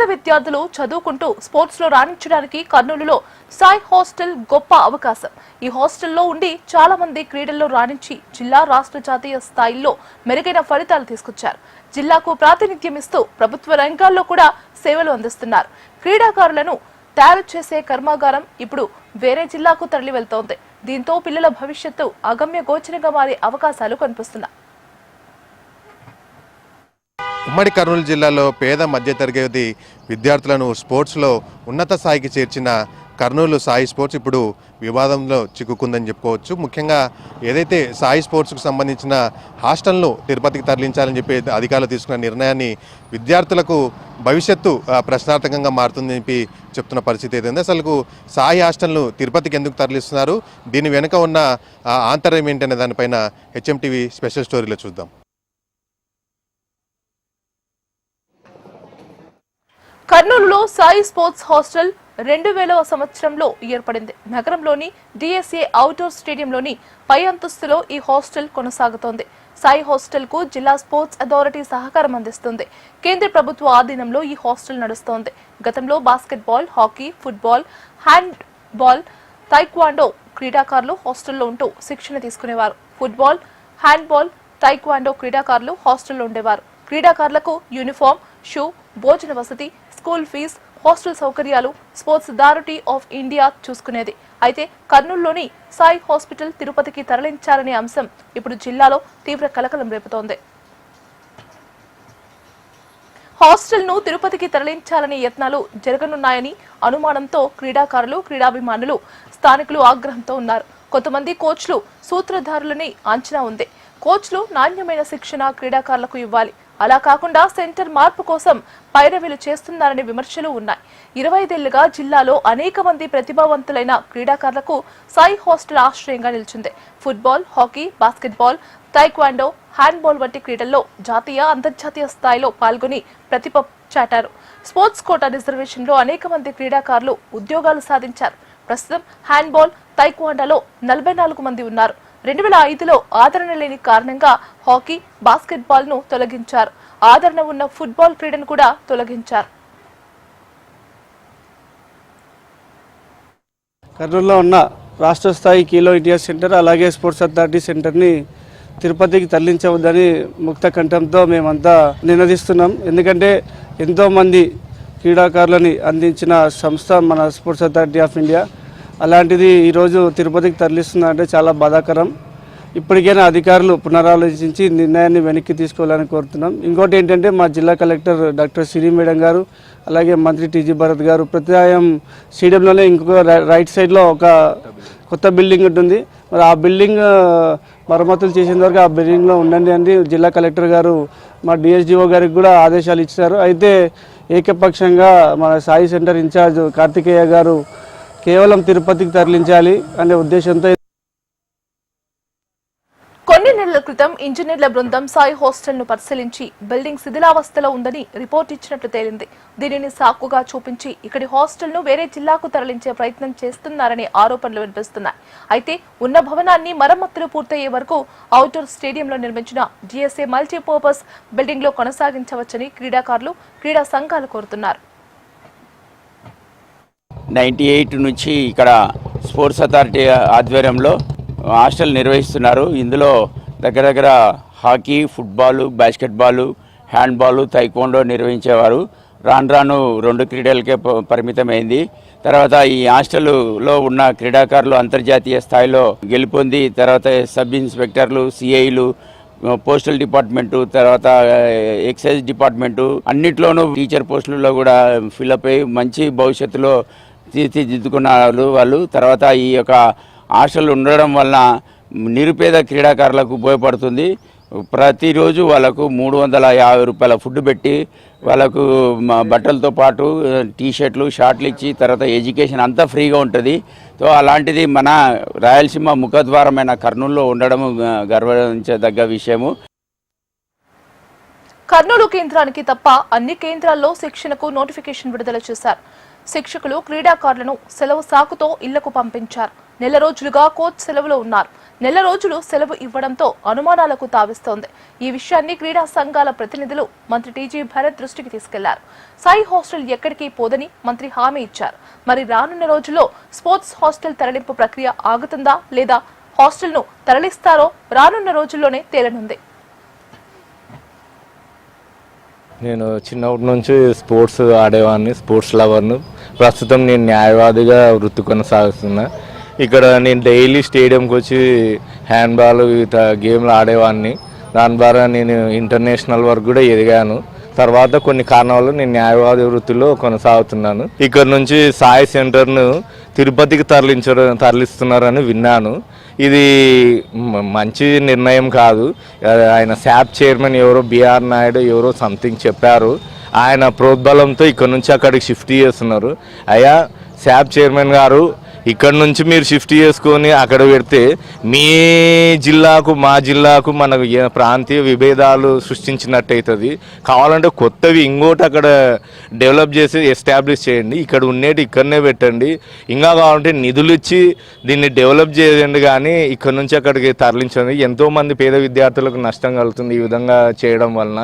పేద విద్యార్థులు చదువుకుంటూ స్పోర్ట్స్ లో రాణించడానికి కర్నూలులో సాయి హాస్టల్ గొప్ప అవకాశం. ఈ హాస్టల్లో ఉండి చాలా మంది క్రీడల్లో రాణించి జిల్లా రాష్ట్ర జాతీయ స్థాయిల్లో మెరుగైన ఫలితాలు తీసుకొచ్చారు. జిల్లాకు ప్రాతినిధ్యం ఇస్తూ ప్రభుత్వ రంగాల్లో కూడా సేవలు అందిస్తున్నారు. క్రీడాకారులను తయారు చేసే కర్మాగారం ఇప్పుడు వేరే జిల్లాకు తరలి వెళ్తోంది. దీంతో పిల్లల భవిష్యత్తు అగమ్య గోచరంగా మారే అవకాశాలు కనిపిస్తున్నాయి. ఉమ్మడి కర్నూలు జిల్లాలో పేద మధ్యతరగతి విద్యార్థులను స్పోర్ట్స్లో ఉన్నత స్థాయికి చేర్చిన కర్నూలు సాయి స్పోర్ట్స్ ఇప్పుడు వివాదంలో చిక్కుకుందని చెప్పుకోవచ్చు. ముఖ్యంగా ఏదైతే సాయి స్పోర్ట్స్కు సంబంధించిన హాస్టల్ను తిరుపతికి తరలించాలని చెప్పి అధికారులు తీసుకున్న నిర్ణయాన్ని విద్యార్థులకు భవిష్యత్తు ప్రశ్నార్థకంగా మారుతుందని చెప్పి చెప్తున్న పరిస్థితి ఏదైంది. అసలు సాయి హాస్టల్ను తిరుపతికి ఎందుకు తరలిస్తున్నారు, దీని వెనుక ఉన్న ఆంతర్యం ఏంటనే దానిపైన హెచ్ఎంటీవీ స్పెషల్ స్టోరీలో చూద్దాం. కర్నూలులో సాయి స్పోర్ట్స్ హాస్టల్ 2000వ సంవత్సరంలో ఏర్పడింది. నగరంలోని డిఎస్ఏ అవుట్డోర్ స్టేడియంలోని పై అంతస్తులో ఈ హాస్టల్ కొనసాగుతోంది. సాయి హాస్టల్ కు జిల్లా స్పోర్ట్స్ అథారిటీ సహకారం అందిస్తుంది. కేంద్ర ప్రభుత్వ ఆధీనంలో ఈ హాస్టల్ నడుస్తోంది. గతంలో basketball, hockey, football, hand ball, taekwondo క్రీడాకారులు హాస్టల్లో ఉంటూ శిక్షణ తీసుకునేవారు. ఫుట్బాల్, హ్యాండ్ బాల్, తైక్వాండో క్రీడాకారులు హాస్టల్లో ఉండేవారు. క్రీడాకారులకు యూనిఫామ్, షూ, భోజన వసతి, స్కూల్ ఫీజు, హాస్టల్ సౌకర్యాలు స్పోర్ట్స్ అథారిటీ ఆఫ్ ఇండియా చూసుకునేది. అయితే కర్నూలులోని సాయి హాస్పిటల్ తిరుపతికి తరలించాలనే అంశం ఇప్పుడు జిల్లాలో తీవ్ర కలకలం రేపుతోంది. హాస్టల్ ను తిరుపతికి తరలించాలనే యత్నాలు జరగనున్నాయని అనుమానంతో క్రీడాకారులు, క్రీడాభిమానులు, స్థానికులు ఆగ్రహంతో ఉన్నారు. కొంతమంది కోచ్లు సూత్రధారులని అంచనా ఉంది. కోచ్లు నాణ్యమైన శిక్షణ క్రీడాకారులకు ఇవ్వాలి. అలా కాకుండా సెంటర్ మార్పు కోసం పైరవీలు చేస్తున్నారనే విమర్శలు ఉన్నాయి. 25 ఏళ్లుగా జిల్లాలో అనేక మంది ప్రతిభావంతులైన క్రీడాకారులకు సాయి హాస్టల్ ఆశ్రయంగా నిలిచింది. Football, hockey, basketball, taekwondo, handball వంటి క్రీడల్లో జాతీయ, అంతర్జాతీయ స్థాయిలో పాల్గొని ప్రతిభ చాటారు. స్పోర్ట్స్ కోటా రిజర్వేషన్లో అనేక మంది క్రీడాకారులు ఉద్యోగాలు సాధించారు. ప్రస్తుతం హ్యాండ్బాల్, తైక్వాండోలో 44 మంది ఉన్నారు. 2005లో ఆదరణ లేని కారణంగా హాకీ, బాస్కెట్బాల్ ను తొలగించారు. ఆదరణ ఉన్న ఫుట్బాల్ క్రీడను కూడా తొలగించారు. కర్నూలులో ఉన్న రాష్ట్ర స్థాయి ఖేలో ఇండియా సెంటర్, అలాగే స్పోర్ట్స్ అథారిటీ సెంటర్ని తిరుపతికి తరలించవద్దని ముక్త కంఠంతో మేమంతా నినదిస్తున్నాం. ఎందుకంటే ఎంతోమంది క్రీడాకారులని అందించిన సంస్థ మన స్పోర్ట్స్ అథారిటీ ఆఫ్ ఇండియా. అలాంటిది ఈరోజు తిరుపతికి తరలిస్తుందంటే చాలా బాధాకరం. ఇప్పటికైనా అధికారులు పునరాలోచించి నిర్ణయాన్ని వెనక్కి తీసుకోవాలని కోరుతున్నాం. ఇంకోటి ఏంటంటే మా జిల్లా కలెక్టర్ డాక్టర్ సిరి మేడం గారు, అలాగే మంత్రి టీజీ భరత్ గారు ప్రత్యాయం స్టేడియంలోనే ఇంకొక రైట్ సైడ్లో ఒక కొత్త బిల్డింగ్ ఉంటుంది. మరి ఆ బిల్డింగ్ మరమ్మతులు చేసేంత వరకు ఆ బిల్డింగ్లో ఉండండి అని జిల్లా కలెక్టర్ గారు మా డిఎస్డిఓ గారికి కూడా ఆదేశాలు ఇచ్చారు. అయితే ఏకపక్షంగా మన సాయి సెంటర్ ఇన్ఛార్జ్ కార్తికేయ గారు కేవలం తిరుపతికి తరలించాలి అనే ఉద్దేశంతో కొన్ని నెలల క్రితం ఇంజనీర్ల బృందం సాయి హాస్టల్ ను పరిశీలించి బిల్డింగ్ శిథిలావస్థలో ఉందని రిపోర్ట్ ఇచ్చినట్లు తేలింది. దీనిని సాకుగా చూపించి ఇక్కడి హాస్టల్ ను వేరే జిల్లాకు తరలించే ప్రయత్నం చేస్తున్నారనే ఆరోపణలు వినిపిస్తున్నాయి. అయితే ఉన్న భవనాన్ని మరమ్మతులు పూర్తయ్యే వరకు అవుట్డోర్ స్టేడియంలో నిర్మించిన డిఎస్ఏ మల్టీపర్పస్ బిల్డింగ్ లో కొనసాగించవచ్చని క్రీడాకారులు, క్రీడా సంఘాలు కోరుతున్నారు. 98 నుంచి ఇక్కడ స్పోర్ట్స్ అథారిటీ ఆధ్వర్యంలో హాస్టల్ నిర్వహిస్తున్నారు. ఇందులో దగ్గర హాకీ, ఫుట్బాలు, బాస్కెట్బాలు, హ్యాండ్బాలు, తైక్వాండో నిర్వహించేవారు. రాను 2 క్రీడలకే పరిమితమైంది. తర్వాత ఈ హాస్టల్లో ఉన్న క్రీడాకారులు అంతర్జాతీయ స్థాయిలో గెలుపొంది తర్వాత సబ్ ఇన్స్పెక్టర్లు, సిఐలు, పోస్టల్ డిపార్ట్మెంటు, తర్వాత ఎక్సైజ్ డిపార్ట్మెంటు అన్నిట్లోనూ టీచర్ పోస్టులలో కూడా ఫిల్అప్ అయ్యి మంచి భవిష్యత్తులో తీర్చిదిద్దుకున్నారు వాళ్ళు. తర్వాత ఈ యొక్క హాస్టల్ ఉండడం వలన నిరుపేద క్రీడాకారులకు ఉపయోగపడుతుంది. ప్రతిరోజు వాళ్ళకు 350 రూపాయల ఫుడ్ పెట్టి వాళ్ళకు బట్టలతో పాటు టీషర్ట్లు, షార్ట్లు ఇచ్చి తర్వాత ఎడ్యుకేషన్ అంతా ఫ్రీగా ఉంటుంది. సో అలాంటిది మన రాయలసీమ ముఖద్వారమైన కర్నూలులో ఉండడం గర్వించదగ్గ విషయము. కర్నూలు కేంద్రానికి తప్ప అన్ని కేంద్రాల్లో శిక్షణకు నోటిఫికేషన్ విడుదల చేశారు. శిక్షకులు క్రీడాకారులను సెలవు సాకుతో ఇళ్లకు పంపించారు. నెల రోజులుగా కోచ్ సెలవులో ఉన్నారు. నెల రోజులు సెలవు ఇవ్వడంతో అనుమానాలకు తావిస్తోంది. ఈ విషయాన్ని క్రీడా సంఘాల ప్రతినిధులు మంత్రి టీజీ భరత్ దృష్టికి తీసుకెళ్లారు. సాయి హాస్టల్ ఎక్కడికి పోదని మంత్రి హామీ ఇచ్చారు. మరి రానున్న రోజుల్లో స్పోర్ట్స్ హాస్టల్ తరలింపు ప్రక్రియ ఆగుతుందా లేదా హాస్టల్ను తరలిస్తారో రానున్న రోజుల్లోనే తేలనుంది. నేను చిన్నప్పటి నుంచి స్పోర్ట్స్ ఆడేవాడిని, స్పోర్ట్స్ లవర్ను. ప్రస్తుతం నేను న్యాయవాదిగా వృత్తి కొనసాగుతున్నా. ఇక్కడ నేను డైలీ స్టేడియంకి వచ్చి హ్యాండ్బాల్ ఇట్లా గేమ్లు ఆడేవాడిని. దాని ద్వారా నేను ఇంటర్నేషనల్ వరకు కూడా ఎదిగాను. తర్వాత కొన్ని కారణాలు నేను న్యాయవాది వృత్తిలో కొనసాగుతున్నాను. ఇక్కడ నుంచి సాయి సెంటర్ను తిరుపతికి తరలిస్తున్నారని విన్నాను. ఇది మంచి నిర్ణయం కాదు. ఆయన శాప్ చైర్మన్ ఎవరో బిఆర్ నాయుడు ఎవరో సంథింగ్ చెప్పారు. ఆయన ప్రోద్బలంతో ఇక్కడ నుంచి అక్కడికి షిఫ్ట్ చేస్తున్నారు. అయ్యా శాప్ చైర్మన్ గారు, ఇక్కడ నుంచి మీరు షిఫ్ట్ చేసుకొని అక్కడ పెడితే మీ జిల్లాకు మా జిల్లాకు మనకు ప్రాంతీయ విభేదాలు సృష్టించినట్టు అవుతుంది. కావాలంటే కొత్తవి ఇంకోటి అక్కడ డెవలప్ చేసి ఎస్టాబ్లిష్ చేయండి. ఇక్కడ ఉండేటి ఇక్కడనే పెట్టండి. ఇంకా కావాలంటే నిధులు ఇచ్చి దీన్ని డెవలప్ చేయండి. కానీ ఇక్కడ నుంచి అక్కడికి తరలించండి. ఎంతోమంది పేద విద్యార్థులకు నష్టం కలుగుతుంది ఈ విధంగా చేయడం వలన.